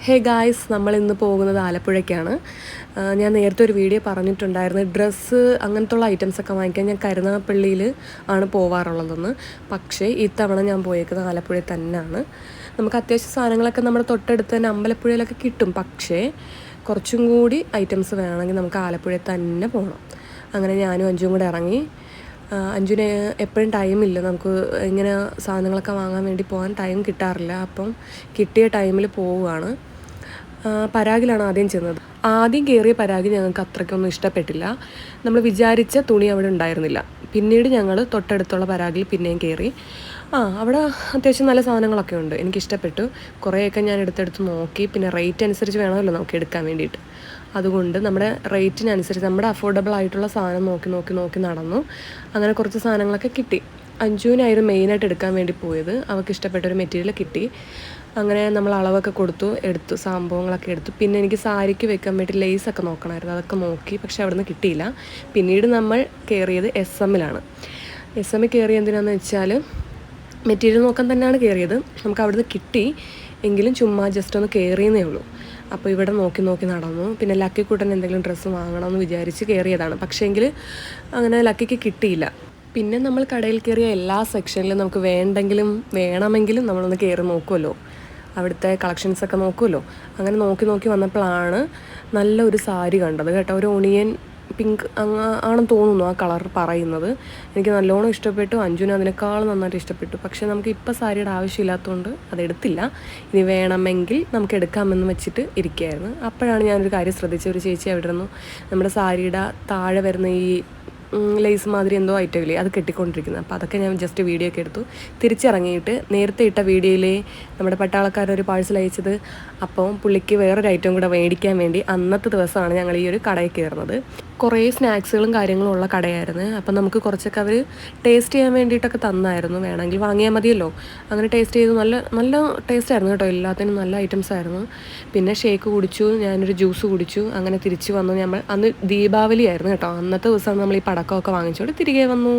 Hey guys, നമ്മളിന്ന് പോകുന്നത് ആലപ്പുഴയ്ക്കാണ്. ഞാൻ നേരത്തെ ഒരു വീഡിയോ പറഞ്ഞിട്ടുണ്ടായിരുന്നു, ഡ്രസ്സ് അങ്ങനത്തുള്ള ഐറ്റംസൊക്കെ വാങ്ങിക്കാൻ ഞാൻ കരുനാഗപ്പള്ളിയിൽ ആണ് പോവാറുള്ളതെന്ന്. പക്ഷേ ഇത്തവണ ഞാൻ പോയേക്കുന്നത് ആലപ്പുഴയിൽ തന്നെയാണ്. നമുക്ക് അത്യാവശ്യം സാധനങ്ങളൊക്കെ നമ്മുടെ തൊട്ടടുത്ത് തന്നെ അമ്പലപ്പുഴയിലൊക്കെ കിട്ടും. പക്ഷേ കുറച്ചും കൂടി ഐറ്റംസ് വേണമെങ്കിൽ നമുക്ക് ആലപ്പുഴയിൽ തന്നെ പോകണം. അങ്ങനെ ഞാനും അഞ്ചും കൂടെ ഇറങ്ങി. അഞ്ചുന് എപ്പോഴും ടൈമില്ല, നമുക്ക് ഇങ്ങനെ സാധനങ്ങളൊക്കെ വാങ്ങാൻ വേണ്ടി പോകാൻ ടൈം കിട്ടാറില്ല. അപ്പം കിട്ടിയ ടൈമിൽ പോവുകയാണ്. പരാഗിലാണ് ആദ്യം ചെന്നത്. ആദ്യം കയറിയ പരാഗ് ഞങ്ങൾക്ക് അത്രയ്ക്കൊന്നും ഇഷ്ടപ്പെട്ടില്ല. നമ്മൾ വിചാരിച്ച തുണി അവിടെ ഉണ്ടായിരുന്നില്ല. പിന്നീട് ഞങ്ങൾ തൊട്ടടുത്തുള്ള പരാഗിൽ പിന്നെയും കയറി. അവിടെ അത്യാവശ്യം നല്ല സാധനങ്ങളൊക്കെ ഉണ്ട്, എനിക്കിഷ്ടപ്പെട്ടു. കുറേയൊക്കെ ഞാൻ എടുത്തെടുത്ത് നോക്കി. പിന്നെ റേറ്റ് അനുസരിച്ച് വേണമല്ലോ നമുക്ക് എടുക്കാൻ വേണ്ടിയിട്ട്. അതുകൊണ്ട് നമ്മുടെ റേറ്റിനനുസരിച്ച് നമ്മുടെ അഫോർഡബിൾ ആയിട്ടുള്ള സാധനം നോക്കി നടന്നു. അങ്ങനെ കുറച്ച് സാധനങ്ങളൊക്കെ കിട്ടി. അഞ്ജുവിനായിരുന്നു മെയിനായിട്ട് എടുക്കാൻ വേണ്ടി പോയത്. അവൾക്ക് ഇഷ്ടപ്പെട്ടൊരു മെറ്റീരിയൽ കിട്ടി. അങ്ങനെ നമ്മൾ അളവൊക്കെ എടുത്തു സംഭവങ്ങളൊക്കെ എടുത്തു. പിന്നെ എനിക്ക് സാരിക്ക് വെക്കാൻ വേണ്ടി ലേസൊക്കെ നോക്കണമായിരുന്നു, അതൊക്കെ നോക്കി. പക്ഷെ അവിടെ നിന്ന് കിട്ടിയില്ല. പിന്നീട് നമ്മൾ കയറിയത് എസ് എമ്മിൽ കയറിയ എന്തിനാന്ന് വെച്ചാൽ മെറ്റീരിയൽ നോക്കാൻ തന്നെയാണ് കയറിയത്. നമുക്ക് അവിടുന്ന് കിട്ടി എങ്കിലും ചുമ്മാ ജസ്റ്റ് ഒന്ന് കയറിയെന്നേ ഉള്ളൂ. അപ്പോൾ ഇവിടെ നോക്കി നടന്നു. പിന്നെ ലക്കിക്കൂട്ടൻ എന്തെങ്കിലും ഡ്രസ്സ് വാങ്ങണമെന്ന് വിചാരിച്ച് കയറിയതാണ്. പക്ഷേങ്കിൽ അങ്ങനെ ലക്കിക്ക് കിട്ടിയില്ല. പിന്നെ നമ്മൾ കടയിൽ കയറിയ എല്ലാ സെക്ഷനിലും നമുക്ക് വേണമെങ്കിലും നമ്മളൊന്ന് കയറി നോക്കുമല്ലോ, അവിടുത്തെ കളക്ഷൻസൊക്കെ നോക്കുമല്ലോ. അങ്ങനെ നോക്കി വന്നപ്പോഴാണ് നല്ലൊരു സാരി കണ്ടത് കേട്ടോ. ഒരു ഓണിയൻ പിങ്ക് ആണെന്ന് തോന്നുന്നു ആ കളർ പറയുന്നത്. എനിക്ക് നല്ലോണം ഇഷ്ടപ്പെട്ടു. അഞ്ജുന് അതിനേക്കാൾ നന്നായിട്ട് ഇഷ്ടപ്പെട്ടു. പക്ഷേ നമുക്ക് ഇപ്പോൾ സാരിയുടെ ആവശ്യമില്ലാത്തതുകൊണ്ട് അതെടുത്തില്ല. ഇനി വേണമെങ്കിൽ നമുക്ക് എടുക്കാമെന്ന് വെച്ചിട്ട് ഇരിക്കുകയായിരുന്നു. അപ്പോഴാണ് ഞാനൊരു കാര്യം ശ്രദ്ധിച്ചത്. ഒരു ചേച്ചി അവിടെ ഇരുന്നു നമ്മുടെ സാരിയുടെ താഴെ വരുന്ന ഈ ലേസ് മാതിരി എന്തോ ഐറ്റം ഇല്ലേ, അത് കെട്ടിക്കൊണ്ടിരിക്കുന്നത്. അപ്പോൾ അതൊക്കെ ഞാൻ ജസ്റ്റ് വീഡിയോ ഒക്കെ എടുത്തു. തിരിച്ചിറങ്ങിയിട്ട് നേരത്തെ ഇട്ട വീഡിയോയിലെ നമ്മുടെ പട്ടാളക്കാരൊരു പാഴ്സൽ അയച്ചത്, അപ്പോൾ പുള്ളിക്ക് വേറൊരു ഐറ്റം കൂടെ മേടിക്കാൻ വേണ്ടി അന്നത്തെ ദിവസമാണ് ഞങ്ങൾ ഈ ഒരു കടയിൽ കയറുന്നത്. കുറേ സ്നാക്സുകളും കാര്യങ്ങളും ഉള്ള കടയായിരുന്നു. അപ്പം നമുക്ക് കുറച്ചൊക്കെ അവർ ടേസ്റ്റ് ചെയ്യാൻ വേണ്ടിയിട്ടൊക്കെ തന്നായിരുന്നു. വേണമെങ്കിൽ വാങ്ങിയാൽ മതിയല്ലോ. അങ്ങനെ ടേസ്റ്റ് ചെയ്തു. നല്ല ടേസ്റ്റ് ആയിരുന്നു കേട്ടോ. എല്ലാത്തിനും നല്ല ഐറ്റംസ് ആയിരുന്നു. പിന്നെ ഷേക്ക് കുടിച്ചു, ഞാനൊരു ജ്യൂസ് കുടിച്ചു. അങ്ങനെ തിരിച്ചു വന്നു. നമ്മൾ അന്ന് ദീപാവലി ആയിരുന്നു കേട്ടോ. അന്നത്തെ ദിവസമാണ് നമ്മൾ ഈ പടക്കമൊക്കെ വാങ്ങിച്ചുകൊണ്ട് തിരികെ വന്നു.